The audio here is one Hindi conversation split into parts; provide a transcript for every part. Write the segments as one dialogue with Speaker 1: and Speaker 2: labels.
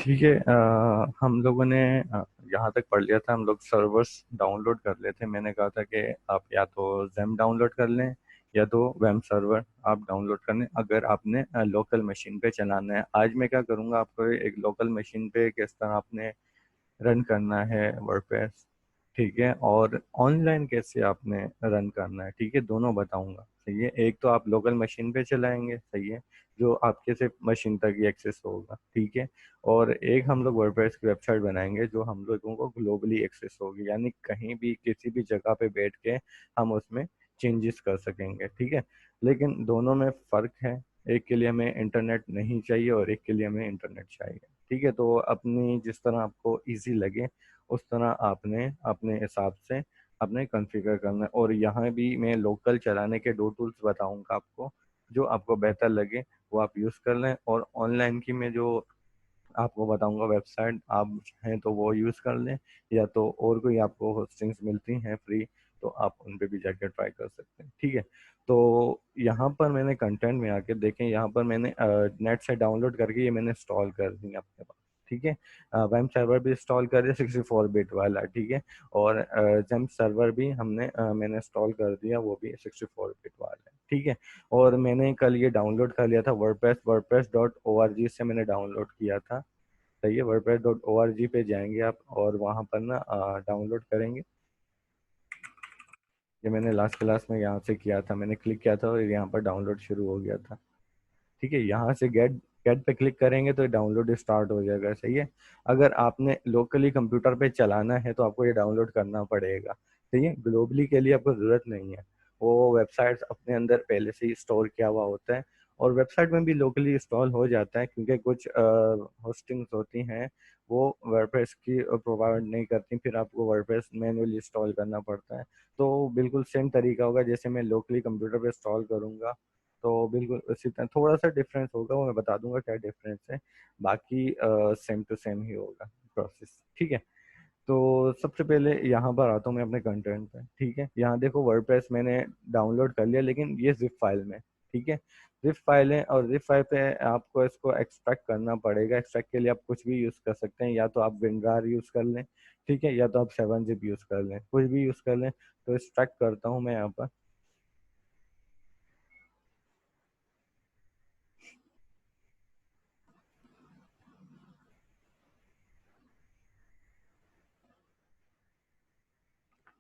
Speaker 1: ठीक है। हम लोगों ने यहाँ तक पढ़ लिया था। हम लोग सर्वर्स डाउनलोड कर लेते। मैंने कहा था कि आप या तो जेम डाउनलोड कर लें या तो वेम सर्वर आप डाउनलोड कर लें, अगर आपने लोकल मशीन पे चलाना है। आज मैं क्या करूँगा, आपको एक लोकल मशीन पे किस तरह आपने रन करना है वर्डप्रेस, ठीक है, और ऑनलाइन कैसे आपने रन करना है, ठीक है, दोनों बताऊंगा। सही है। एक तो आप लोकल मशीन पे चलाएंगे, सही है, जो आपके सिर्फ मशीन तक ही एक्सेस होगा, ठीक है। और एक हम लोग वर्डप्रेस की वेबसाइट बनाएंगे जो हम लोगों को ग्लोबली एक्सेस होगी, यानी कहीं भी किसी भी जगह पे बैठ के हम उसमें चेंजेस कर सकेंगे, ठीक है। लेकिन दोनों में फ़र्क है। एक के लिए हमें इंटरनेट नहीं चाहिए और एक के लिए हमें इंटरनेट चाहिए, ठीक है। तो अपनी जिस तरह आपको इजी लगे उस तरह आपने अपने हिसाब से अपने कॉन्फ़िगर करना है। और यहाँ भी मैं लोकल चलाने के दो टूल्स बताऊंगा आपको, जो आपको बेहतर लगे वो आप यूज़ कर लें। और ऑनलाइन की मैं जो आपको बताऊंगा वेबसाइट, आप हैं तो वो यूज़ कर लें, या तो और कोई आपको होस्टिंग्स मिलती हैं फ्री तो आप उन पे भी जाके ट्राई कर सकते हैं, ठीक है। तो यहाँ पर मैंने कंटेंट में आके देखें, यहाँ पर मैंने नेट से डाउनलोड करके ये मैंने इंस्टॉल कर दी है अपने पास, ठीक है। वेब सर्वर भी इंस्टॉल कर दिया 64 बिट वाला, ठीक है। और जेम सर्वर भी मैंने इंस्टॉल कर दिया, वो भी 64 बिट वाला है, ठीक है। और मैंने कल ये डाउनलोड कर लिया था वर्डप्रेस, वर्डप्रेस.org से मैंने डाउनलोड किया था। सही है। wordpress.org पे जाएंगे आप और वहाँ पर ना डाउनलोड करेंगे। ये मैंने लास्ट क्लास में यहाँ से किया था, मैंने क्लिक किया था और यहाँ पर डाउनलोड शुरू हो गया था, ठीक है। यहाँ से गेट गेट पे क्लिक करेंगे तो डाउनलोड स्टार्ट हो जाएगा, सही है। अगर आपने लोकली कंप्यूटर पे चलाना है तो आपको ये डाउनलोड करना पड़ेगा, सही है। ग्लोबली के लिए आपको ज़रूरत नहीं है, वो वेबसाइट्स अपने अंदर पहले से ही स्टोर किया हुआ होता है। और वेबसाइट में भी लोकली इंस्टॉल हो जाता है, क्योंकि कुछ होस्टिंग्स होती हैं वो वर्डप्रेस की प्रोवाइड नहीं करती, फिर आपको वर्डप्रेस मैन्युअली इंस्टॉल करना पड़ता है। तो बिल्कुल सेम तरीका होगा जैसे मैं लोकली कंप्यूटर पे इंस्टॉल करूँगा, तो बिल्कुल उसी तरह। थोड़ा सा डिफरेंस होगा, वो मैं बता दूंगा क्या डिफरेंस है, बाकी सेम टू सेम ही होगा प्रोसेस, ठीक है। तो सबसे पहले यहाँ पर आता हूँ मैं अपने कंटेंट पे, ठीक है। यहाँ देखो वर्डप्रेस मैंने डाउनलोड कर लिया, लेकिन ये जिप फाइल में, ठीक है। जिप फाइल है और जिप फाइल पे आपको इसको एक्सट्रैक्ट करना पड़ेगा। एक्सट्रैक्ट के लिए आप कुछ भी यूज़ कर सकते हैं, या तो आप विनरार यूज़ कर लें, ठीक है, या तो आप 7-zip यूज़ कर लें, कुछ भी यूज़ कर लें। तो एक्सट्रैक्ट करता हूँ मैं यहाँ पर।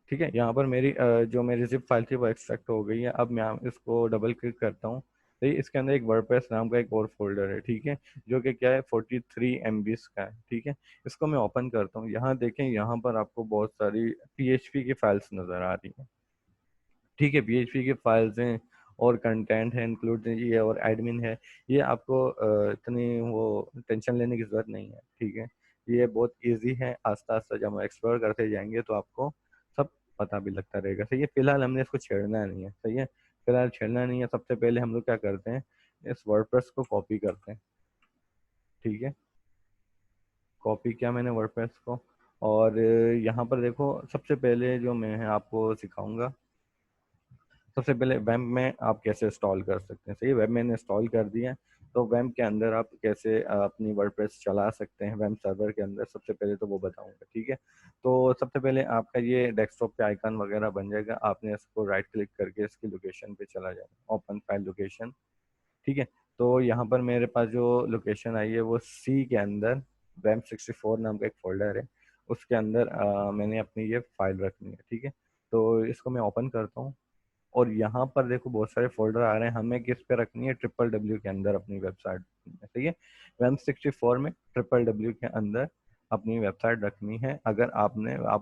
Speaker 1: ठीक है, यहाँ पर जो मेरी जिप फाइल थी वो एक्सट्रैक्ट हो गई है। अब मैं इसको डबल क्लिक करता हूँ, तो इसके अंदर एक वर्डप्रेस नाम का एक और फोल्डर है, ठीक है, जो कि क्या है 43 MB का है, ठीक है। इसको मैं ओपन करता हूँ। यहाँ देखें, यहाँ पर आपको बहुत सारी PHP की फाइल्स नज़र आ रही हैं, ठीक है। PHP की फाइल्स हैं और कंटेंट है इंक्लूड ये और एडमिन है। ये आपको इतनी वो टेंशन लेने की ज़रूरत नहीं है, ठीक है। ये बहुत इजी है। आस्ता आस्ता जब हम एक्सप्लोर करते जाएंगे तो आपको सब पता भी लगता रहेगा, सही है। फिलहाल हमने इसको छेड़ना नहीं है, सही है। फिलहाल छेड़ना नहीं है। सबसे पहले हम लोग क्या करते हैं, इस वर्डप्रेस को कॉपी करते हैं, ठीक है। कॉपी किया मैंने वर्डप्रेस को। और यहाँ पर देखो, सबसे पहले जो मैं आपको सिखाऊंगा, सबसे पहले वेब में आप कैसे इंस्टॉल कर सकते हैं, सही है। वेब मैंने इंस्टॉल कर दिया है, तो वेब के अंदर आप कैसे अपनी वर्डप्रेस चला सकते हैं वेब सर्वर के अंदर, सबसे पहले तो वो बताऊंगा, ठीक है। तो सबसे पहले आपका ये डेस्कटॉप पे आइकन वगैरह बन जाएगा, आपने इसको राइट क्लिक करके इसकी लोकेशन पे चला जाएगा, ओपन फाइल लोकेशन, ठीक है। तो यहाँ पर मेरे पास जो लोकेशन आई है वो सी के अंदर RAM64 नाम का एक फोल्डर है, उसके अंदर मैंने अपनी ये फाइल रखनी है, ठीक है। तो इसको मैं ओपन करता हूँ और यहाँ पर देखो बहुत सारे फोल्डर आ रहे हैं। हमें किस पे रखनी है, WWW के अंदर अपनी वेबसाइट में, सही है। RAM64 में WWW के अंदर अपनी वेबसाइट रखनी है, अगर आप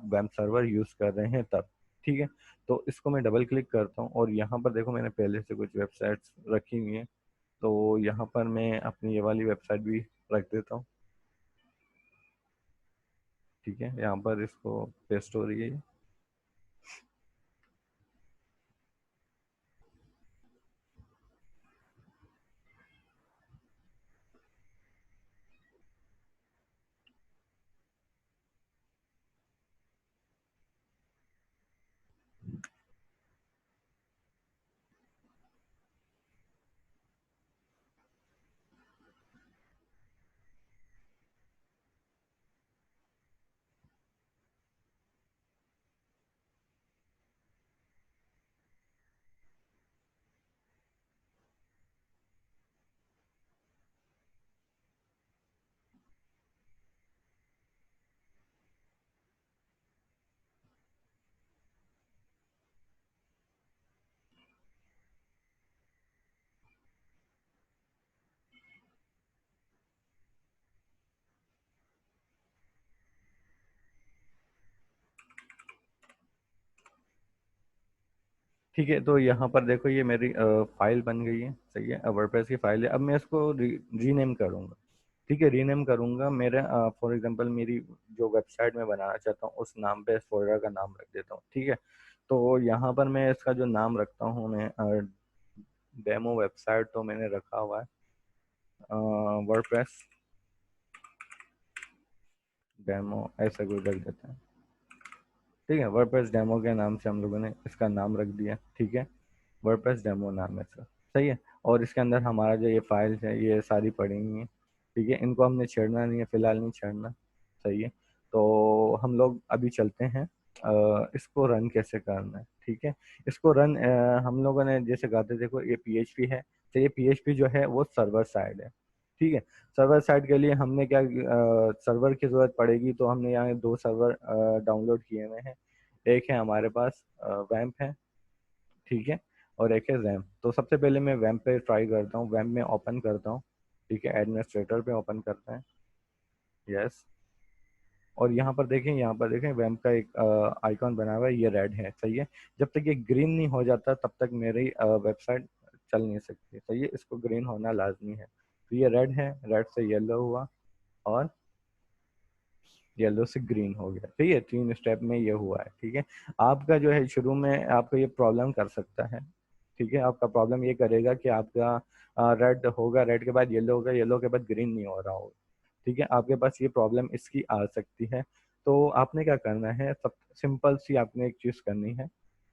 Speaker 1: वेब सर्वर यूज़ कर रहे हैं तब, ठीक है। तो इसको मैं डबल क्लिक करता हूँ और यहाँ पर देखो मैंने पहले से कुछ वेबसाइट्स रखी हुई हैं, तो यहाँ पर मैं अपनी ये वाली वेबसाइट भी रख देता हूँ, ठीक है। यहाँ पर इसको पेस्ट हो रही है। ठीक है, तो यहाँ पर देखो ये मेरी फाइल बन गई है, सही है, वर्डप्रेस की फाइल है। अब मैं इसको रीनेम करूँगा। ठीक है, रीनेम करूँगा। मेरे फॉर एग्जांपल मेरी जो वेबसाइट में बनाना चाहता हूँ उस नाम पे इस फोल्डर का नाम रख देता हूँ। ठीक है, तो यहाँ पर मैं इसका जो नाम रखता हूँ, मैं डेमो वेबसाइट तो मैंने रखा हुआ है वर्डप्रेस डेमो, ऐसा कोई रख देते हैं। ठीक है, वर्डप्रेस डेमो के नाम से हम लोगों ने इसका नाम रख दिया। ठीक है, वर्डप्रेस डेमो नाम है इसका, सही है। और इसके अंदर हमारा जो ये फाइल है ये सारी पड़ी हुई हैं। ठीक है, इनको हमने छेड़ना नहीं है, फिलहाल नहीं छेड़ना, सही है। तो हम लोग अभी चलते हैं इसको रन कैसे करना है। ठीक है, इसको रन हम लोगों ने जैसे कहा था, देखो ये पीएचपी है, तो ये पीएचपी जो है वो सर्वर साइड है। ठीक है, सर्वर साइड के लिए हमने क्या सर्वर की जरूरत पड़ेगी, तो हमने यहाँ दो सर्वर डाउनलोड किए हुए हैं। एक है हमारे पास वैम्प है, ठीक है, और एक है रैम। तो सबसे पहले मैं वैम्प पे ट्राई करता हूँ, वैम्प में ओपन करता हूँ। ठीक है, एडमिनिस्ट्रेटर पे ओपन करते हैं, यस। और यहाँ पर देखें वैम्प का एक आइकॉन बना हुआ है, ये रेड है, सही है। जब तक ये ग्रीन नहीं हो जाता तब तक मेरी वेबसाइट चल नहीं सकती, सही है, इसको ग्रीन होना लाजमी है। तो ये रेड है, रेड से येलो हुआ, और येलो से ग्रीन हो गया। ठीक है, तीन स्टेप में ये हुआ है। ठीक है, आपका जो है शुरू में आपको ये प्रॉब्लम कर सकता है। ठीक है, आपका प्रॉब्लम ये करेगा कि आपका रेड होगा, रेड के बाद येलो होगा, येलो के बाद ग्रीन नहीं हो रहा होगा। ठीक है, आपके पास ये प्रॉब्लम इसकी आ सकती है। तो आपने क्या करना है, सब सिंपल सी आपने एक चीज़ करनी है।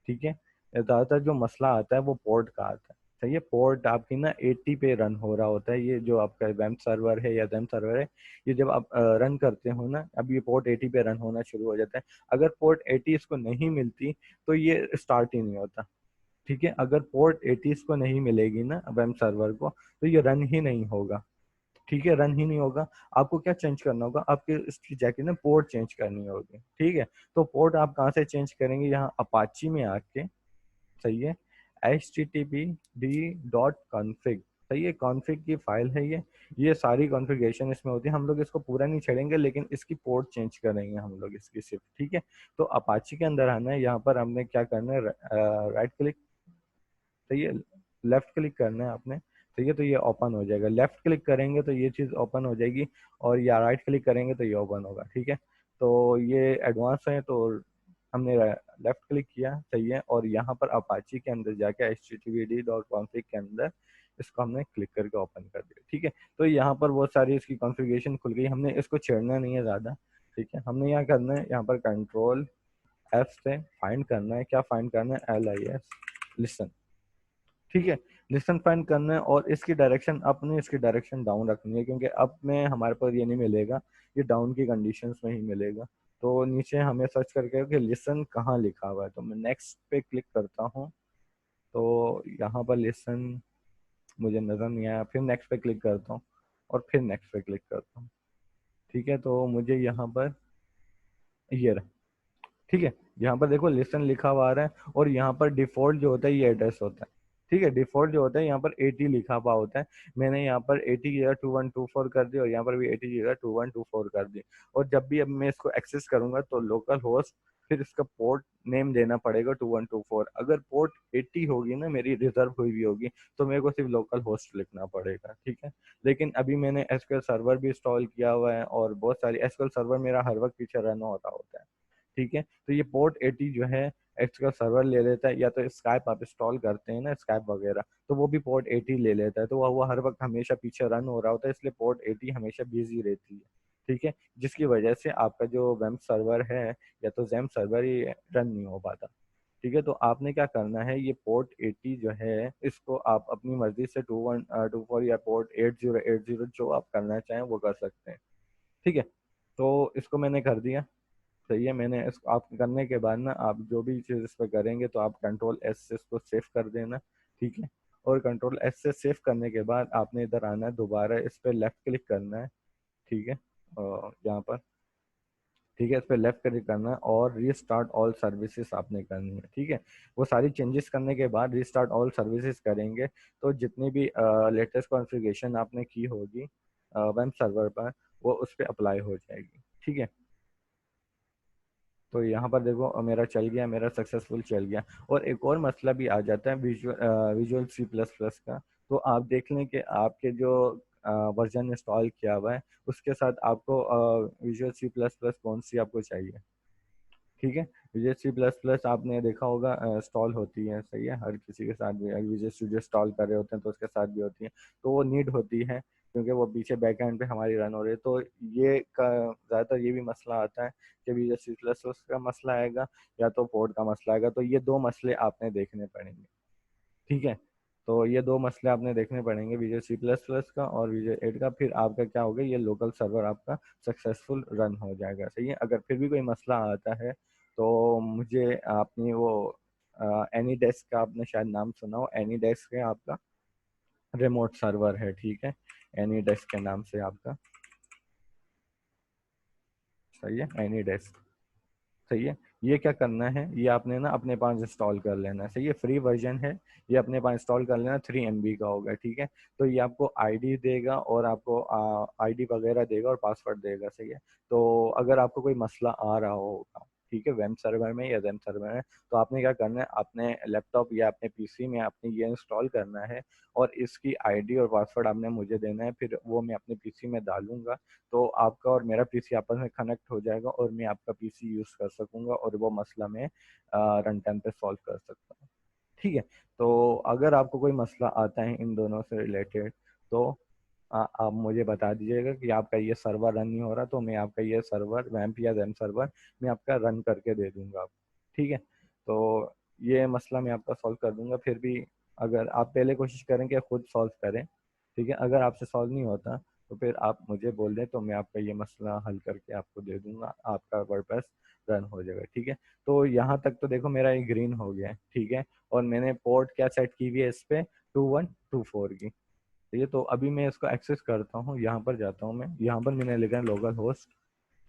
Speaker 1: ठीक है, ज़्यादातर जो मसला आता है वो पोर्ट का आता है। सही है, पोर्ट आपकी ना 80 पे रन हो रहा होता है, ये जो आपका वेब सर्वर है या जेम सर्वर है, ये जब आप रन करते हो ना, अब ये पोर्ट 80 पे रन होना शुरू हो जाता है। अगर पोर्ट 80 इसको नहीं मिलती तो ये स्टार्ट ही नहीं होता। ठीक है, अगर पोर्ट 80 इसको नहीं मिलेगी ना वेब सर्वर को, तो ये रन ही नहीं होगा। ठीक है, रन ही नहीं होगा। आपको क्या चेंज करना होगा, आपके इसकी जाके ना पोर्ट चेंज करनी होगी। ठीक है, तो पोर्ट आप कहाँ से चेंज करेंगे, यहाँ अपाची में आके, सही है, httpd.config, सही है, कॉन्फ़िग की फाइल है ये सारी कॉन्फ़िगरेशन इसमें होती है। हम लोग इसको पूरा नहीं छेड़ेंगे, लेकिन इसकी पोर्ट चेंज करेंगे हम लोग इसकी सिर्फ। ठीक है, तो अपाची के अंदर आना है, यहाँ पर हमने क्या करना है, राइट क्लिक, सही है, लेफ्ट क्लिक करना है आपने। ठीक है, तो ये ओपन हो जाएगा, लेफ्ट क्लिक करेंगे तो ये चीज़ ओपन हो जाएगी, और या राइट क्लिक करेंगे तो ये ओपन होगा। ठीक है, तो ये एडवांस है, तो हमने लेफ्ट क्लिक किया, सही है, और यहाँ पर अपाची के अंदर जाके httpd.config के अंदर इसको हमने क्लिक करके ओपन कर दिया। ठीक है, तो यहाँ पर बहुत सारी इसकी कॉन्फ़िगरेशन खुल गई, हमने इसको छेड़ना नहीं है ज़्यादा। ठीक है, हमने यहाँ करना है, यहाँ पर कंट्रोल एफ से फाइंड करना है, क्या फाइंड करना है, LIS, लिसन। ठीक है, लिसन फाइंड करना है, और इसकी डायरेक्शन अपने इसकी डायरेक्शन डाउन रखनी है, क्योंकि अब में हमारे पास ये नहीं मिलेगा, ये डाउन की कंडीशंस में ही मिलेगा। तो नीचे हमें सर्च करके कि लिसन कहाँ लिखा हुआ है, तो मैं नेक्स्ट पे क्लिक करता हूँ, तो यहाँ पर लिसन मुझे नज़र नहीं आया, फिर नेक्स्ट पे क्लिक करता हूँ, और फिर नेक्स्ट पे क्लिक करता हूँ। ठीक है, तो मुझे यहाँ पर ये रहा। ठीक है, यहाँ पर देखो लिसन लिखा हुआ आ रहा है, और यहाँ पर डिफॉल्ट जो होता है ये एड्रेस होता है। ठीक है, डिफॉल्ट जो होता है यहाँ पर 80 लिखा हुआ होता है। मैंने यहाँ पर 80 की जगह 2124 कर दी, और यहाँ पर भी 80 की जगह 2124 कर दी। और जब भी अब मैं इसको एक्सेस करूंगा तो लोकल होस्ट, फिर इसका पोर्ट नेम देना पड़ेगा 2124। अगर पोर्ट 80 होगी ना मेरी रिजर्व हुई भी होगी, तो मेरे को सिर्फ लोकल होस्ट लिखना पड़ेगा। ठीक है, लेकिन अभी मैंने एसक्यूएल सर्वर भी इंस्टॉल किया हुआ है, और बहुत सारी एसक्यूएल सर्वर मेरा हर वक्त पीछे रन हो रहा होता है। ठीक है, तो ये पोर्ट 80 जो है एक्सक्यूएल सर्वर ले लेता है, या तो स्काइप आप इंस्टॉल करते हैं ना, स्काइप वगैरह, तो वो भी पोर्ट 80 ले लेता है, तो वो हर वक्त हमेशा पीछे रन हो रहा होता है, इसलिए पोर्ट 80 हमेशा बिजी रहती है। ठीक है, जिसकी वजह से आपका जो वेब सर्वर है या तो जेम सर्वर ही रन नहीं हो पाता। ठीक है, तो आपने क्या करना है, ये पोर्ट 80 जो है इसको आप अपनी मर्जी से 2124 या पोर्ट 8080 जो आप करना चाहें वो कर सकते हैं। ठीक है, तो इसको मैंने कर दिया, सही है। मैंने इसको आप करने के बाद ना, आप जो भी चीज़ इस पर करेंगे तो आप कंट्रोल S से इसको सेव कर देना। ठीक है, और कंट्रोल S से सेव करने के बाद आपने इधर आना है, दोबारा इस पर लेफ्ट क्लिक करना है। ठीक है, यहाँ पर, ठीक है, इस पर लेफ्ट क्लिक करना है, और रीस्टार्ट ऑल सर्विसेज आपने करनी है। ठीक है, वो सारी चेंजेस करने के बाद रीस्टार्ट ऑल सर्विसेज करेंगे, तो जितनी भी लेटेस्ट कॉन्फ़िगरेशन आपने की होगी वेब सर्वर पर, वो उस पर अप्लाई हो जाएगी। ठीक है, तो यहाँ पर देखो मेरा चल गया, मेरा सक्सेसफुल चल गया। और एक और मसला भी आ जाता है विजुअल सी प्लस प्लस का। तो आप देख लें कि आपके जो वर्जन इंस्टॉल किया हुआ है उसके साथ आपको विजुअल सी प्लस प्लस कौन सी आपको चाहिए। ठीक है, विजय सी प्लस प्लस आपने देखा होगा इंस्टॉल होती है, सही है, हर किसी के साथ भी विजय स्टूडियो इंस्टॉल कर रहे होते हैं तो उसके साथ भी होती है। तो वो नीड होती है क्योंकि वो पीछे बैक एंड पे हमारी रन हो रही है। तो ये ज़्यादातर ये भी मसला आता है कि विजय सी प्लस प्लस का मसला आएगा या तो पोर्ट का मसला आएगा। तो ये दो मसले आपने देखने पड़ेंगे। ठीक है, तो ये दो मसले आपने देखने पड़ेंगे, विजय सी प्लस प्लस का और विजय 8 का। फिर आपका क्या होगा, ये लोकल सर्वर आपका सक्सेसफुल रन हो जाएगा। सही है, अगर फिर भी कोई मसला आता है तो मुझे आपने वो एनी डेस्क का आपने शायद नाम सुना हो, एनी डेस्क है आपका रिमोट सर्वर है। ठीक है, एनी डेस्क के नाम से आपका, सही है, एनी डेस्क। सही है, ये क्या करना है, ये आपने ना अपने पास इंस्टॉल कर लेना है। सही है, फ्री वर्जन है, ये अपने पास इंस्टॉल कर लेना, 3 MB का होगा। ठीक है, तो ये आपको आईडी देगा और आपको आईडी वगैरह देगा और पासवर्ड देगा। सही है, तो अगर आपको कोई मसला आ रहा होगा, ठीक है, वेब सर्वर में या जेम सर्वर में, तो आपने क्या करना है, अपने लैपटॉप या अपने पीसी में आपने ये इंस्टॉल करना है और इसकी आईडी और पासवर्ड आपने मुझे देना है। फिर वो मैं अपने पीसी में डालूंगा, तो आपका और मेरा पीसी आपस में कनेक्ट हो जाएगा और मैं आपका पीसी यूज़ कर सकूंगा और वो मसला मैं रन टाइम पे सॉल्व कर सकता हूँ। ठीक है, तो अगर आपको कोई मसला आता है इन दोनों से रिलेटेड तो आप मुझे बता दीजिएगा कि आपका ये सर्वर रन नहीं हो रहा, तो मैं आपका ये सर्वर वैम्प या जेम सर्वर मैं आपका रन करके दे दूंगा आपको। ठीक है, तो ये मसला मैं आपका सॉल्व कर दूंगा। फिर भी अगर आप पहले कोशिश करें कि खुद सॉल्व करें, ठीक है, अगर आपसे सॉल्व नहीं होता तो फिर आप मुझे बोल दें तो मैं आपका ये मसला हल करके आपको दे दूंगा, आपका वर्डप्रेस रन हो जाएगा। ठीक है, तो यहाँ तक तो देखो मेरा ये ग्रीन हो गया है। ठीक है, और मैंने पोर्ट क्या सेट की हुई है इस पे, 2124 की। ठीक है, तो अभी मैं इसको एक्सेस करता हूँ, यहाँ पर जाता हूँ मैं, यहाँ पर मैंने लिखा है लोकल होस्ट।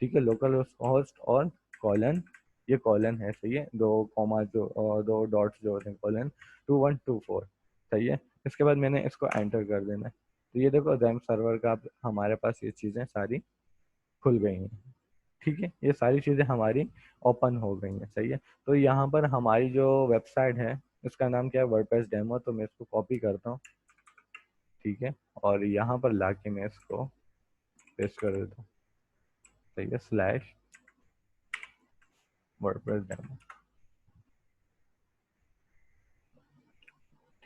Speaker 1: ठीक है, लोकल होस्ट और कॉलन, ये कॉलन है। सही है, दो कॉमा जो और दो डॉट्स जो होते हैं, कॉलन 2124। सही है, इसके बाद मैंने इसको एंटर कर देना है। तो ये देखो रैम सर्वर का हमारे पास ये चीज़ें सारी खुल गई हैं। ठीक है, ये सारी चीज़ें हमारी ओपन हो गई हैं। सही है, तो यहाँ पर हमारी जो वेबसाइट है उसका नाम क्या है, वर्डप्रेस डेमो। तो मैं इसको कॉपी करता हूँ। ठीक है, और यहाँ पर लाके मैं इसको पेस्ट कर देता हूँ। सही है, स्लैश वर्डप्रेस डेमो।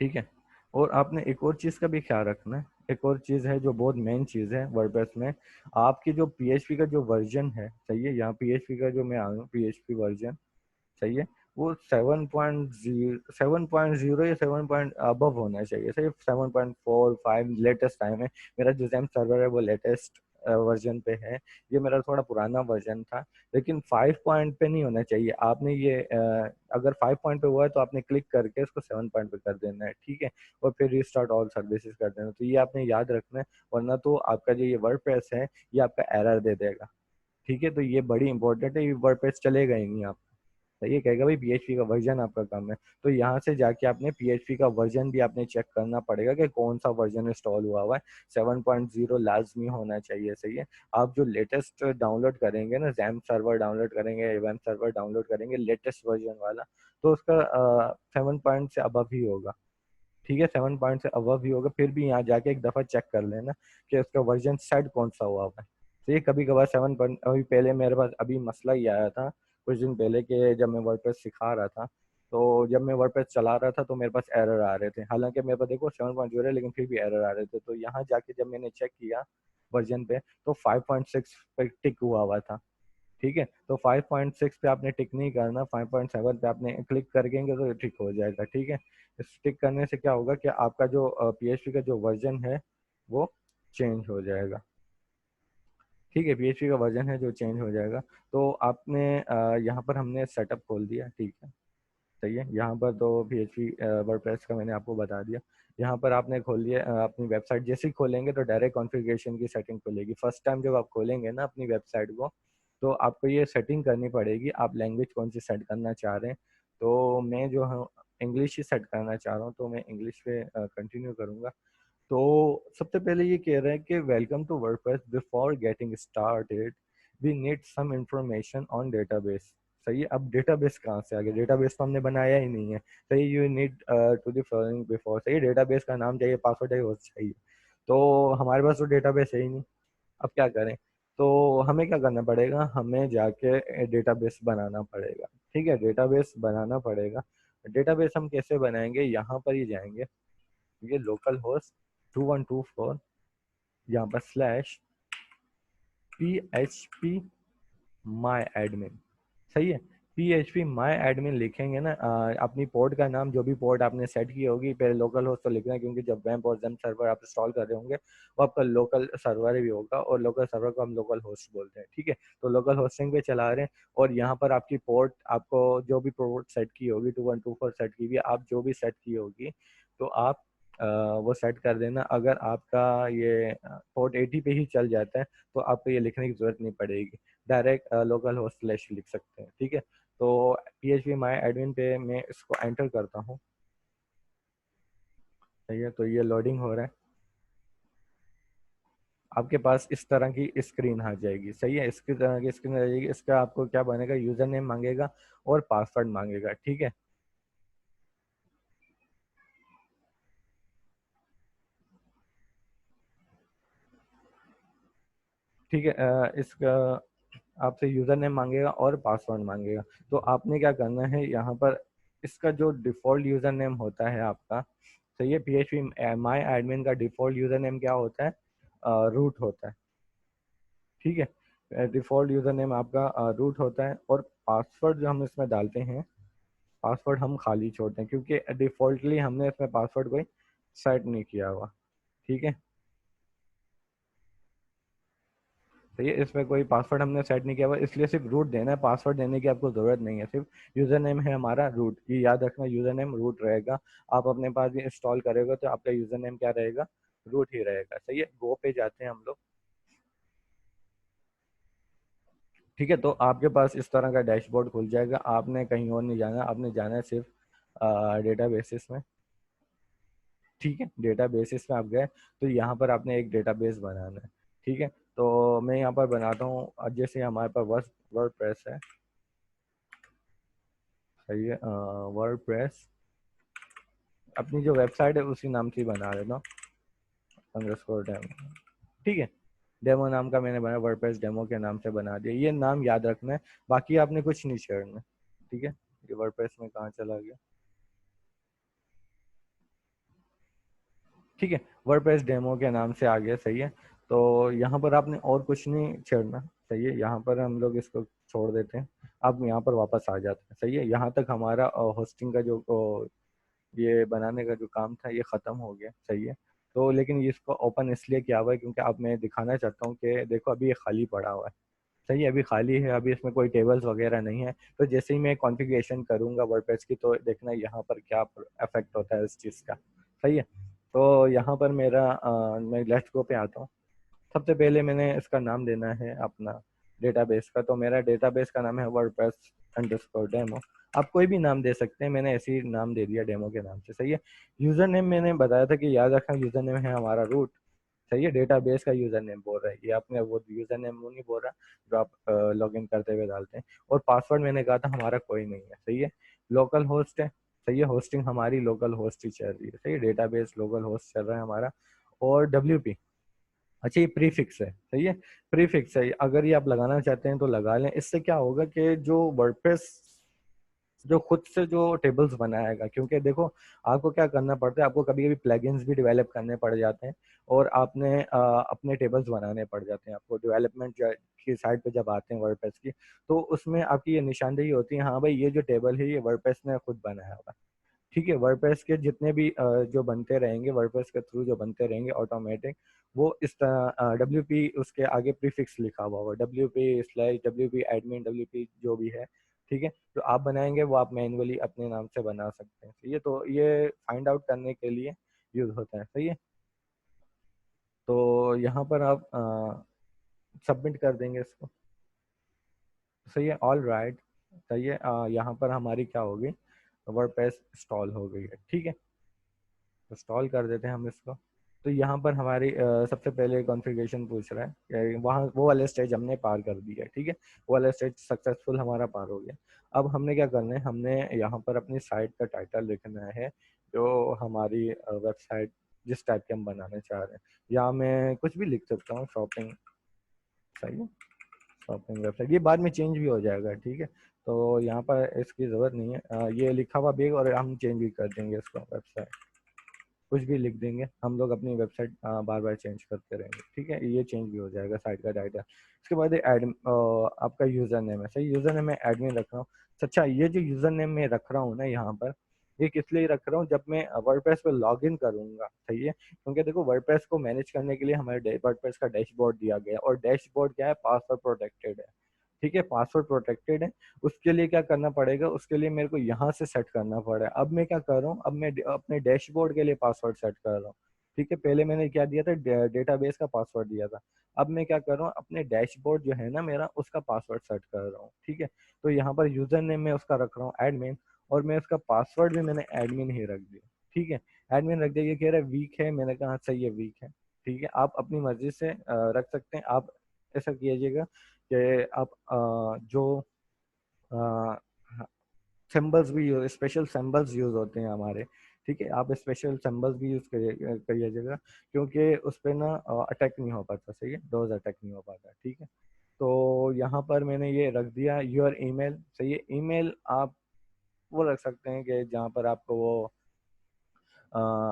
Speaker 1: ठीक है, और आपने एक और चीज़ का भी ख्याल रखना है। एक और चीज़ है जो बहुत मेन चीज़ है वर्डप्रेस में, आपकी जो पीएचपी का जो वर्जन है, सही है, यहाँ पीएचपी का जो मैं आ हूँ पीएचपी वर्जन, सही है, वो 7.0 या 7 पॉइंट अबव होना चाहिए। सही, 7.45 लेटेस्ट टाइम है। मेरा जो जेम सर्वर है वो लेटेस्ट वर्जन पे है, ये मेरा थोड़ा पुराना वर्जन था। लेकिन 5 पॉइंट पे नहीं होना चाहिए। आपने ये अगर 5 पॉइंट पे हुआ है तो आपने क्लिक करके इसको 7 पॉइंट पे कर देना है। ठीक है, और फिर रिस्टार्ट ऑल सर्विसेज कर देना। तो ये आपने याद रखना है, वरना तो आपका जो ये वर्डप्रेस है ये आपका एरर दे देगा। ठीक है, तो ये बड़ी इंपॉर्टेंट है, ये वर्डप्रेस चलेगा ही नहीं आप। तो ये कहेगा भाई पीएचपी का वर्जन आपका कम है। तो यहाँ से जाके आपने पीएचपी का वर्जन भी आपने चेक करना पड़ेगा कि कौन सा वर्जन इंस्टॉल हुआ है। 7.0 लाजमी होना चाहिए। सही है, आप जो लेटेस्ट डाउनलोड करेंगे ना, जैम सर्वर डाउनलोड करेंगे, एवम सर्वर डाउनलोड करेंगे लेटेस्ट वर्जन वाला, तो उसका 7 पॉइंट से अबव ही होगा। ठीक है, 7 पॉइंट से अबव ही होगा। फिर भी यहाँ जाके एक दफ़ा चेक कर लेना कि उसका वर्जन सेट कौन सा हुआ है। तो ये कभी कभार 7 पॉइंट, अभी पहले मेरे पास अभी मसला ही आया था कुछ दिन पहले के, जब मैं वर्डप्रेस सिखा रहा था, तो जब मैं वर्डप्रेस चला रहा था तो मेरे पास एरर आ रहे थे। हालांकि मेरे पास देखो 7.0 है लेकिन फिर भी एरर आ रहे थे। तो यहाँ जाके जब मैंने चेक किया वर्जन पे तो 5.6 पे टिक हुआ था। ठीक है, तो 5.6 पे आपने टिक नहीं करना, 5.7 पे आपने क्लिक करेंगे तो ठीक हो जाएगा। ठीक है, इस टिक करने से क्या होगा कि आपका जो पीएचपी का जो वर्जन है वो चेंज हो जाएगा। ठीक है, पीएचपी का वर्जन है जो चेंज हो जाएगा। तो आपने यहाँ पर हमने सेटअप खोल दिया। ठीक है, सही है, यहाँ पर तो पीएचपी वर्डप्रेस का मैंने आपको बता दिया। यहाँ पर आपने खोल लिया अपनी वेबसाइट। जैसे ही खोलेंगे तो डायरेक्ट कॉन्फ़िगरेशन की सेटिंग खुलेगी। फर्स्ट टाइम जब आप खोलेंगे ना अपनी वेबसाइट को, तो आपको ये सेटिंग करनी पड़ेगी, आप लैंग्वेज कौन सी सेट करना चाह रहे हैं। तो मैं जो हूँ इंग्लिश ही सेट करना चाह रहा हूँ, तो मैं इंग्लिश पे कंटिन्यू करूँगा। तो सबसे पहले ये कह रहा है कि welcome to WordPress, before getting started we need some information on database. सही है। अब डेटाबेस कहाँ से आ गया, डेटाबेस तो हमने बनाया ही नहीं है। सही, you need to the following before. सही, डेटाबेस का नाम चाहिए, पासवर्ड चाहिए, होस्ट चाहिए। तो हमारे पास तो डेटाबेस है ही नहीं। अब क्या करें? तो हमें क्या करना पड़ेगा, हमें जाके डेटाबेस बनाना पड़ेगा। ठीक है, डेटाबेस बनाना पड़ेगा। डेटाबेस हम कैसे बनाएंगे, यहाँ पर ही जाएंगे, ये लोकल होस्ट 2124, यहाँ पर स्लैश PHP माई एडमिन। सही है, PHP माई एडमिन लिखेंगे ना, अपनी पोर्ट का नाम, जो भी पोर्ट आपने सेट की होगी, पहले लोकल होस्ट तो लिखना है, क्योंकि जब वेब और जेम सर्वर आप इंस्टॉल कर रहे होंगे वो आपका लोकल सर्वर भी होगा, और लोकल सर्वर को हम लोकल होस्ट बोलते हैं। ठीक है, तो लोकल होस्टिंग पे चला रहे हैं, और यहाँ पर आपकी पोर्ट, आपको जो भी पोर्ट सेट की होगी 2124 सेट की हुई, आप जो भी सेट की होगी तो आप वो सेट कर देना। अगर आपका ये पोर्ट 80 पे ही चल जाता है तो आपको ये लिखने की जरूरत नहीं पड़ेगी, डायरेक्ट लोकल होस्ट स्लैश लिख सकते हैं। ठीक है, तो PHP माई एडमिन पे मैं इसको एंटर करता हूँ। सही है, तो ये लोडिंग हो रहा है, आपके पास इस तरह की स्क्रीन आ जाएगी। सही है, इसकी तरह की स्क्रीन आ जाएगी। इसका आपको क्या बनेगा, यूजर नेम मांगेगा और पासवर्ड मांगेगा। ठीक है, ठीक है, इसका आपसे यूजर नेम मांगेगा और पासवर्ड मांगेगा। तो आपने क्या करना है, यहाँ पर इसका जो डिफॉल्ट यूजर नेम होता है आपका, सही है, PHP माई एडमिन का डिफॉल्ट यूजर नेम क्या होता है, रूट होता है। ठीक है, डिफॉल्ट यूजर नेम आपका रूट होता है, और पासवर्ड जो हम इसमें डालते हैं, पासवर्ड हम खाली छोड़ते हैं, क्योंकि डिफॉल्टली हमने इसमें पासवर्ड कोई सेट नहीं किया हुआ। ठीक है, तो ये इसमें कोई पासवर्ड हमने सेट नहीं किया हुआ, इसलिए सिर्फ रूट देना है, पासवर्ड देने की आपको जरूरत नहीं है। सिर्फ यूजर नेम है हमारा रूट, ये याद रखना, यूजर नेम रूट रहेगा। आप अपने पास भी इंस्टॉल करेगा तो आपका यूजर नेम क्या रहेगा, रूट ही रहेगा। सही है, गो पे जाते हैं हम लोग। ठीक है, तो आपके पास इस तरह का डैशबोर्ड खुल जाएगा। आपने कहीं और नहीं जाना, आपने जाना है सिर्फ डेटा बेसिस में। ठीक है, डेटा बेसिस में आप गए तो यहाँ पर आपने एक डेटाबेस बनाना है। ठीक है, तो मैं यहाँ पर बनाता हूँ, जैसे हमारे पास वर्ड प्रेस है। सही है, वर्ड प्रेस अपनी जो वेबसाइट है उसी नाम से ही बना देना, अंडरस्कोर डेमो। ठीक है, डेमो नाम का मैंने बनाया, वर्डप्रेस डेमो के नाम से बना दिया। ये नाम याद रखना है, बाकी आपने कुछ नहीं छेड़ना। ठीक है, ये वर्डप्रेस में कहाँ चला गया। ठीक है, वर्डप्रेस डेमो के नाम से आ गया। सही है, तो यहाँ पर आपने और कुछ नहीं छेड़ना। सही है, यहाँ पर हम लोग इसको छोड़ देते हैं। अब यहाँ पर वापस आ जाते हैं। सही है, यहाँ तक हमारा होस्टिंग का जो ये बनाने का जो काम था ये ख़त्म हो गया। सही है, तो लेकिन ये इसको ओपन इसलिए किया हुआ है क्योंकि अब मैं दिखाना चाहता हूँ कि देखो अभी ये खाली पड़ा हुआ है। सही है, अभी खाली है, अभी इसमें कोई टेबल्स वगैरह नहीं है। तो जैसे ही मैं कॉन्फ़िगरेशन करूँगा वर्डप्रेस की तो देखना यहाँ पर क्या इफेक्ट होता है इस चीज़ का। सही है, तो यहाँ पर मेरा मैं लेट्स गो पे आता हूँ। सबसे पहले मैंने इसका नाम देना है अपना डेटाबेस का, तो मेरा डेटाबेस का नाम है वर्डप्रेस अंडरस्कोर डेमो। आप कोई भी नाम दे सकते हैं, मैंने ऐसे ही नाम दे दिया डेमो के नाम से। सही है, यूजर नेम मैंने बताया था कि याद रखना, यूजर नेम है हमारा रूट। सही है, डेटाबेस का यूजर नेम बोल रहा है, ये आपने वो यूजर नेम वो नहीं बोल रहा जो आप लॉग इन करते हुए डालते हैं। और पासवर्ड मैंने कहा था हमारा कोई नहीं है। सही है, लोकल होस्ट है। सही है, होस्टिंग हमारी लोकल होस्ट ही चल रही है। सही है, डेटाबेस लोकल होस्ट चल रहा है हमारा। और WP, अच्छा ये प्रीफिक्स है। सही है, प्रीफिक्स है, अगर ये आप लगाना चाहते हैं तो लगा लें। इससे क्या होगा कि जो वर्डप्रेस जो खुद से जो टेबल्स बनाएगा, क्योंकि देखो आपको क्या करना पड़ता है, आपको कभी कभी प्लगइन्स भी डेवलप करने पड़ जाते हैं, और आपने अपने टेबल्स बनाने पड़ जाते हैं आपको डेवलपमेंट की साइड पे जब आते हैं वर्डप्रेस की। तो उसमें आपकी ये निशानदेही होती है, हाँ भाई ये जो टेबल है ये वर्डप्रेस ने खुद बनाया हुआ है। ठीक है, वर्डप्रेस के जितने भी जो बनते रहेंगे वर्डप्रेस के थ्रू, जो बनते रहेंगे ऑटोमेटिक, वो इस तरह WP उसके आगे प्रीफिक्स लिखा हुआ होगा, WP slash WP admin WP जो भी है। ठीक है, जो आप बनाएंगे वो आप मैन्युअली अपने नाम से बना सकते हैं। सही है, तो ये फाइंड आउट करने के लिए यूज होता है। सही है, तो यहाँ पर आप सबमिट कर देंगे इसको। सही है, ऑल राइट। सही है, यहाँ पर हमारी क्या होगी, वर्डप्रेस इंस्टॉल हो गई है। ठीक है, इंस्टॉल कर देते हैं हम इसको। तो यहाँ पर हमारी सबसे पहले कॉन्फ़िगरेशन पूछ रहा है कि वहाँ वो वाला स्टेज हमने पार कर दिया है, ठीक है, वो वाला स्टेज सक्सेसफुल हमारा पार हो गया। अब हमने क्या करना है, हमने यहाँ पर अपनी साइट का टाइटल लिखना है, जो हमारी वेबसाइट जिस टाइप की हम बनाना चाह रहे हैं। या मैं कुछ भी लिख सकता हूँ, शॉपिंग, सही है, शॉपिंग वेबसाइट, ये बाद में चेंज भी हो जाएगा, ठीक है, तो यहाँ पर इसकी ज़रूरत नहीं है। ये लिखा हुआ भी है और हम चेंज भी कर देंगे इसको, वेबसाइट कुछ भी लिख देंगे हम लोग, अपनी वेबसाइट बार बार चेंज करते रहेंगे, ठीक है, ये चेंज भी हो जाएगा साइट का डाटा। उसके बाद आपका यूज़र नेम है, सही, यूज़र नेम मैं एडमिन रख रहा हूँ। अच्छा, ये जो यूज़र नेम मैं रख रहा हूँ ना यहाँ पर, ये किस लिए रख रहा हूँ, जब मैं वर्डप्रेस पे लॉग इन करूंगा, सही है, क्योंकि देखो वर्डप्रेस को मैनेज करने के लिए हमारे वर्डप्रेस का डैशबोर्ड दिया गया है, और डैशबोर्ड क्या है, पासवर्ड प्रोटेक्टेड है, ठीक है, पासवर्ड प्रोटेक्टेड है। उसके लिए क्या करना पड़ेगा, उसके लिए मेरे को यहाँ से सेट करना पड़ा है। अब मैं क्या कर रहा हूँ, अब मैं अपने डैशबोर्ड के लिए पासवर्ड सेट कर रहा हूँ, ठीक है, पहले मैंने क्या दिया था, डेटाबेस का पासवर्ड दिया था। अब मैं क्या कर रहा हूँ, अपने डैशबोर्ड जो है ना मेरा, उसका पासवर्ड सेट कर रहा हूँ, ठीक है। तो यहाँ पर यूजर नेम में उसका रख रहा हूँ एडमिन, और मैं उसका पासवर्ड भी मैंने एडमिन ही रख दिया, ठीक है, एडमिन रख दिया। ये कह रहा है वीक है, मैंने कहा हाँ, सही है, वीक है, ठीक है, आप अपनी मर्जी से रख सकते हैं। आप ऐसा कीजिएगा कि आप जो सिंबल्स भी, स्पेशल सिंबल्स यूज होते हैं हमारे, ठीक है, आप स्पेशल सिंबल्स भी यूज करिएगा, क्योंकि उस पर ना अटैक नहीं हो पाता, सही है, डोज अटैक नहीं हो पाता, ठीक है। तो यहाँ पर मैंने ये रख दिया, योर ईमेल, सही है, ईमेल आप वो रख सकते हैं कि जहाँ पर आपको वो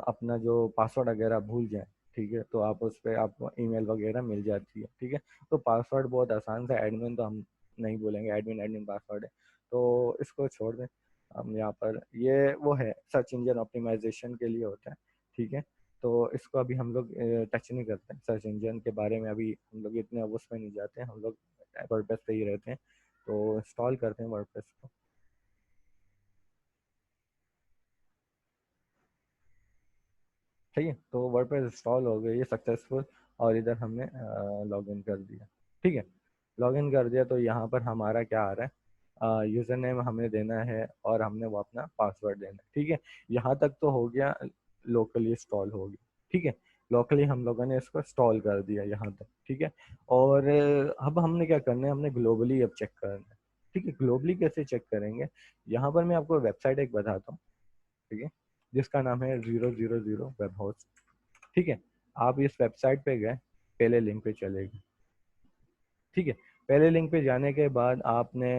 Speaker 1: अपना जो पासवर्ड वगैरह भूल जाए, ठीक है, तो आप उस पर आपको ईमेल वगैरह मिल जाती है, ठीक है। तो पासवर्ड बहुत आसान सा, एडमिन तो हम नहीं बोलेंगे, एडमिन एडमिन पासवर्ड है, तो इसको छोड़ दें। हम यहाँ पर ये वो है, सर्च इंजन ऑप्टिमाइजेशन के लिए होता है, ठीक है, तो इसको अभी हम लोग टच नहीं करते हैं, सर्च इंजन के बारे में अभी हम लोग इतने अब उसमें नहीं जाते हैं, हम लोग वर्डप्रेस पे ही रहते हैं। तो इंस्टॉल करते हैं वर्डप्रेस को, ठीक है, तो वर्डप्रेस इंस्टॉल हो गई है सक्सेसफुल, और इधर हमने लॉगिन कर दिया, ठीक है, लॉगिन कर दिया। तो यहाँ पर हमारा क्या आ रहा है, यूज़र नेम हमें देना है और हमने वो अपना पासवर्ड देना है, ठीक है, यहाँ तक तो हो गया, लोकली इंस्टॉल हो गया, ठीक है, लोकली हम लोगों ने इसको इंस्टॉल कर दिया यहाँ तक, ठीक है। और अब हमने क्या करना है, हमने ग्लोबली अब चेक करना है, ठीक है, ग्लोबली कैसे चेक करेंगे, यहाँ पर मैं आपको वेबसाइट एक बताता हूँ, ठीक है, जिसका नाम है 000 वेब होस्ट, ठीक है। आप इस वेबसाइट पे गए, पहले लिंक पे चले गए, ठीक है, पहले लिंक पे जाने के बाद आपने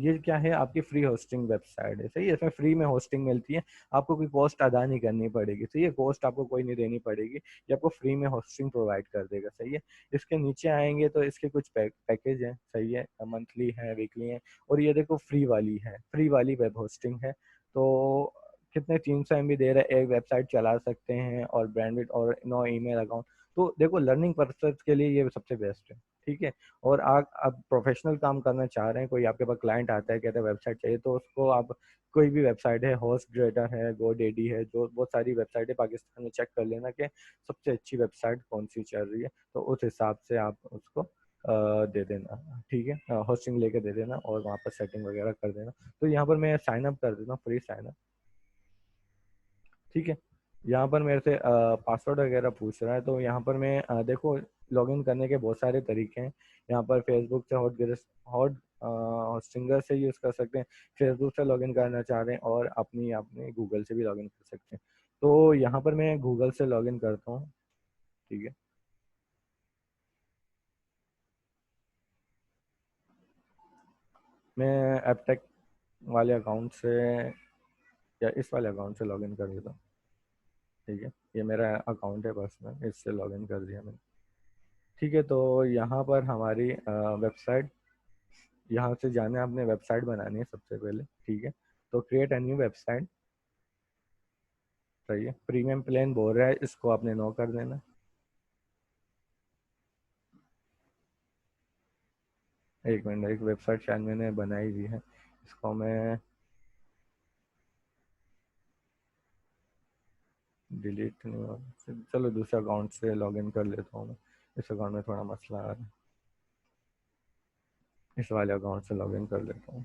Speaker 1: ये क्या है, आपकी फ्री होस्टिंग वेबसाइट है, सही है, इसमें फ्री में होस्टिंग मिलती है, आपको कोई कॉस्ट अदा नहीं करनी पड़ेगी, सही है, कॉस्ट आपको कोई नहीं देनी पड़ेगी, ये आपको फ्री में होस्टिंग प्रोवाइड कर देगा, सही है। इसके नीचे आएंगे तो इसके कुछ पैकेज हैं, सही है, मंथली है, वीकली है, और ये देखो फ्री वाली है, फ्री वाली वेब होस्टिंग है। तो कितने 300 MB दे रहे हैं, एक वेबसाइट चला सकते हैं, और ब्रांडेड, और नो ईमेल अकाउंट। तो देखो लर्निंग पर्पज के लिए ये सबसे बेस्ट है, ठीक है। और आप प्रोफेशनल काम करना चाह रहे हैं, कोई आपके पास क्लाइंट आता है, कहता है वेबसाइट चाहिए, तो उसको आप कोई भी वेबसाइट है, होस्ट ग्रेटर है, गोडेडी है, जो बहुत सारी वेबसाइट है पाकिस्तान में, चेक कर लेना कि सबसे अच्छी वेबसाइट कौन सी चल रही है, तो उस हिसाब से आप उसको दे देना, ठीक है, होस्टिंग लेके दे देना, और वहाँ पर सेटिंग वगैरह कर देना। तो यहाँ पर मैं साइन अप कर देता हूँ, फ्री साइन अप, ठीक है। यहाँ पर मेरे से पासवर्ड वगैरह पूछ रहा है, तो यहाँ पर मैं देखो, लॉगिन करने के बहुत सारे तरीके हैं। यहाँ पर फेसबुक से हॉट होस्टिंगर से यूज़ कर सकते हैं, फेसबुक से लॉगिन करना चाह रहे हैं, और अपनी अपने गूगल से भी लॉगिन कर सकते हैं। तो यहाँ पर मैं गूगल से लॉगिन करता हूँ, ठीक है, मैं एपटेक वाले अकाउंट से, या इस वाले अकाउंट से लॉगिन कर देता हूँ, ठीक है, ये मेरा अकाउंट है पर्सनल, इससे लॉगिन कर दिया मैंने, ठीक है। तो यहाँ पर हमारी वेबसाइट, यहाँ से जाने आपने वेबसाइट बनानी है सबसे पहले, ठीक है, तो क्रिएट अ न्यू वेबसाइट, सही है, प्रीमियम प्लान बोल रहा है, इसको आपने नो कर देना। एक मिनट, एक वेबसाइट शायद मैंने बनाई हुई है, इसको मैं डिलीट नहीं हो, चलो दूसरे अकाउंट से लॉगिन कर लेता हूँ मैं, इस अकाउंट में थोड़ा मसला आ रहा है, इस वाले अकाउंट से लॉगिन कर लेता हूँ।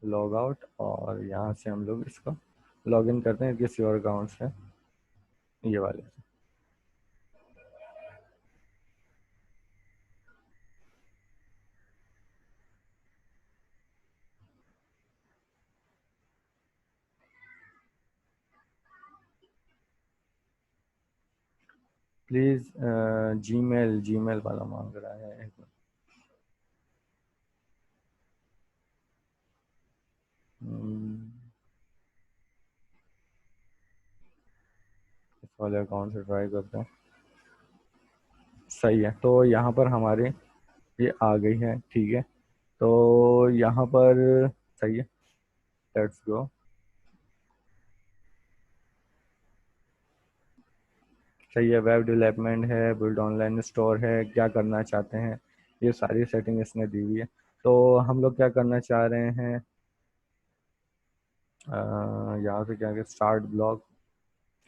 Speaker 1: लॉग आउट, और यहाँ से हम लोग इसको लॉग इन करते हैं किसी और अकाउंट से, ये वाले। प्लीज़ जीमेल, जीमेल वाला मांग रहा है, एक मिनट। इस वाले अकाउंट से ट्राई करते हैं। सही है, तो यहाँ पर हमारे ये आ गई है, ठीक है। तो यहाँ पर सही है, लेट्स गो। सही है, वेब डेवलपमेंट है, बिल्ड ऑनलाइन स्टोर है, क्या करना चाहते हैं, ये सारी सेटिंग इसने दी हुई है। तो हम लोग क्या करना चाह रहे हैं, यहाँ से क्या, स्टार्ट ब्लॉग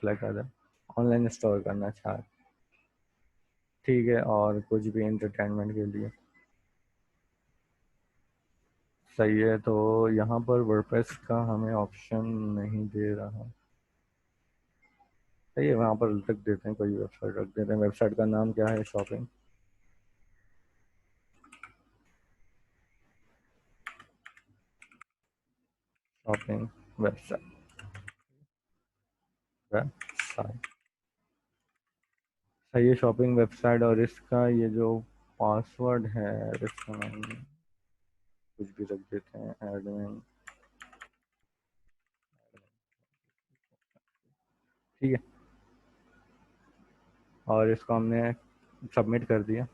Speaker 1: सेलेक्ट कर दें, ऑनलाइन स्टोर करना चाह, ठीक है, और कुछ भी इंटरटेनमेंट के लिए। सही है, तो यहाँ पर वर्डप्रेस का हमें ऑप्शन नहीं दे रहा। सही है, वहाँ पर रख देते हैं, कोई वेबसाइट रख देते हैं। वेबसाइट का नाम क्या है, शॉपिंग, शॉपिंग वेबसाइट, वेबसाइट। सही है, शॉपिंग वेबसाइट, और इसका ये जो पासवर्ड है, इसका हम कुछ भी रख देते हैं, एडमिन, ठीक है। और इसको हमने सबमिट कर दिया।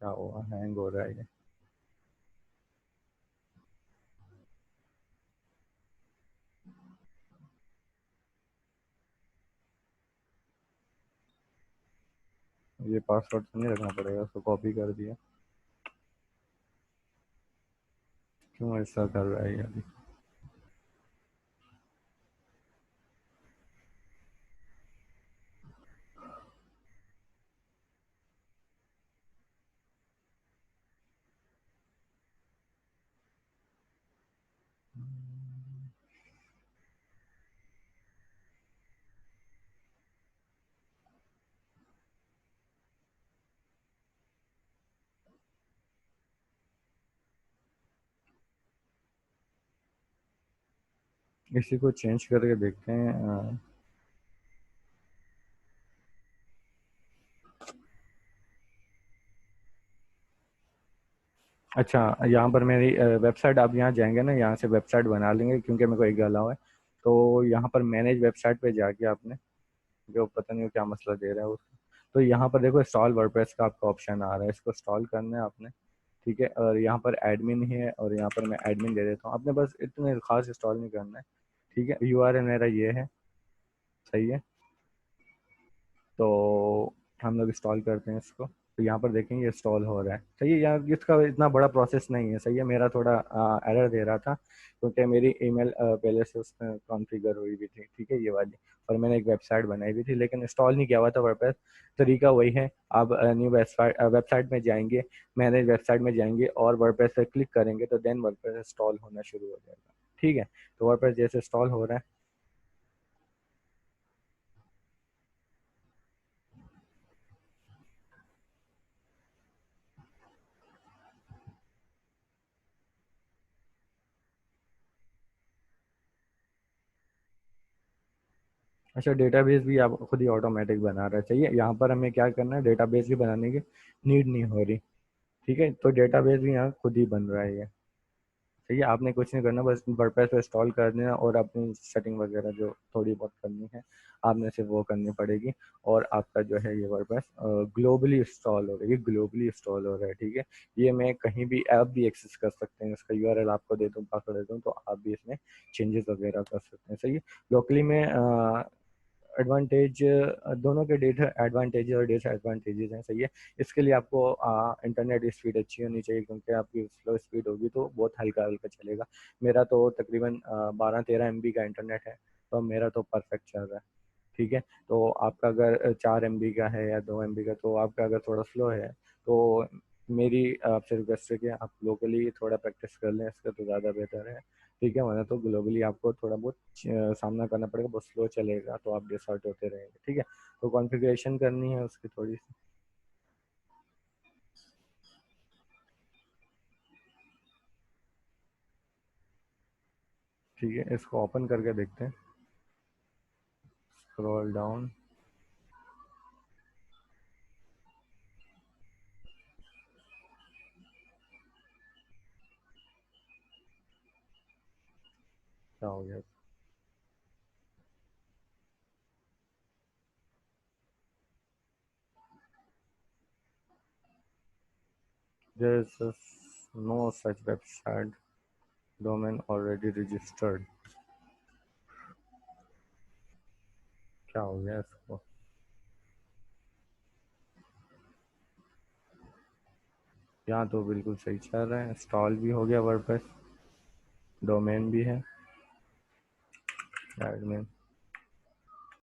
Speaker 1: क्या हुआ, हैंग हो रहा है ये पासवर्ड तो नहीं रखना पड़ेगा, उसको कॉपी कर दिया। क्यों ऐसा कर रहा है ये अभी। इसी को चेंज करके देखते हैं। अच्छा, यहाँ पर मेरी वेबसाइट, आप यहाँ जाएंगे ना, यहाँ से वेबसाइट बना लेंगे, क्योंकि मेरे को एक गला हुआ है। तो यहाँ पर मैनेज वेबसाइट पे जाके आपने, जो पता नहीं वो क्या मसला दे रहा है उसको, तो यहाँ पर देखो इंस्टॉल वर्डप्रेस का आपका ऑप्शन आ रहा है, इसको इंस्टॉल करना है आपने, ठीक है। और यहाँ पर एडमिन है, और यहाँ पर मैं एडमिन दे देता हूँ, आपने बस इतने खास इंस्टॉल नहीं करना है, ठीक है। यूआरएल मेरा ये है, सही है। तो हम लोग इंस्टॉल करते हैं इसको, तो यहाँ पर देखेंगे इंस्टॉल हो रहा है, सही है। यहाँ इसका इतना बड़ा प्रोसेस नहीं है, सही है। मेरा थोड़ा एरर दे रहा था, क्योंकि मेरी ईमेल पहले से उसमें कॉन्फ़िगर हुई भी थी, ठीक है, ये वाली। और मैंने एक वेबसाइट बनाई भी थी, लेकिन इंस्टॉल नहीं किया हुआ था वर्डप्रेस। तरीका वही है, आप न्यू वेबसाइट वेबसाइट में जाएंगे, मैनेज वेबसाइट में जाएंगे, और वर्डप्रेस पर क्लिक करेंगे, तो देन वर्डप्रेस इंस्टॉल होना शुरू हो जाएगा, ठीक है। तो वर्डप्रेस जैसे इंस्टॉल हो रहा है। अच्छा, डेटाबेस भी आप खुद ही ऑटोमेटिक बना रहा है, चाहिए। यहाँ पर हमें क्या करना है, डेटाबेस भी बनाने की नीड नहीं हो रही, ठीक है। तो डेटाबेस भी यहाँ खुद ही बन रहा है ये, ठीक है। आपने कुछ नहीं करना, बस वर्डप्रेस पे इंस्टॉल कर देना, और अपनी सेटिंग वगैरह जो थोड़ी बहुत करनी है, आपने सिर्फ वो करनी पड़ेगी। और आपका जो है ये वर्डप्रेस ग्लोबली इंस्टॉल हो रहा है, ये ग्लोबली इंस्टॉल हो रहा है, ठीक है। ये मैं कहीं भी ऐप भी एक्सेस कर सकते हैं, इसका यूआरएल आपको दे दूँ, पासवर्ड दे दूँ, तो आप भी इसमें चेंजेस वगैरह कर सकते हैं, सही है। लोकली में एडवांटेज दोनों के डेट एडवांटेज और डिसएडवांटेजेस हैं, सही है। इसके लिए आपको इंटरनेट स्पीड अच्छी होनी चाहिए, क्योंकि आपकी स्लो स्पीड होगी तो बहुत हल्का हल्का चलेगा। मेरा तो तकरीबन 12-13 MB का इंटरनेट है, तो मेरा तो परफेक्ट चल रहा है। ठीक है। तो आपका अगर 4 MB का है या 2 MB का, तो आपका अगर थोड़ा स्लो है तो मेरी आपसे रिक्वेस्ट है कि आप लोकली थोड़ा प्रैक्टिस कर लें इसका, तो ज़्यादा बेहतर है। ठीक है, वरना तो ग्लोबली आपको थोड़ा बहुत सामना करना पड़ेगा, बहुत स्लो चलेगा तो आप डिसऑर्ट होते रहेंगे। ठीक है, तो कॉन्फ़िगरेशन करनी है उसकी थोड़ी सी। ठीक है, इसको ओपन करके देखते हैं। Scroll down. क्या हो गया? There is no such website, domain already registered. क्या हो गया इसको? यहाँ तो बिल्कुल सही चल रहा है, इंस्टॉल भी हो गया वर्डप्रेस, डोमेन भी है, एडमिन।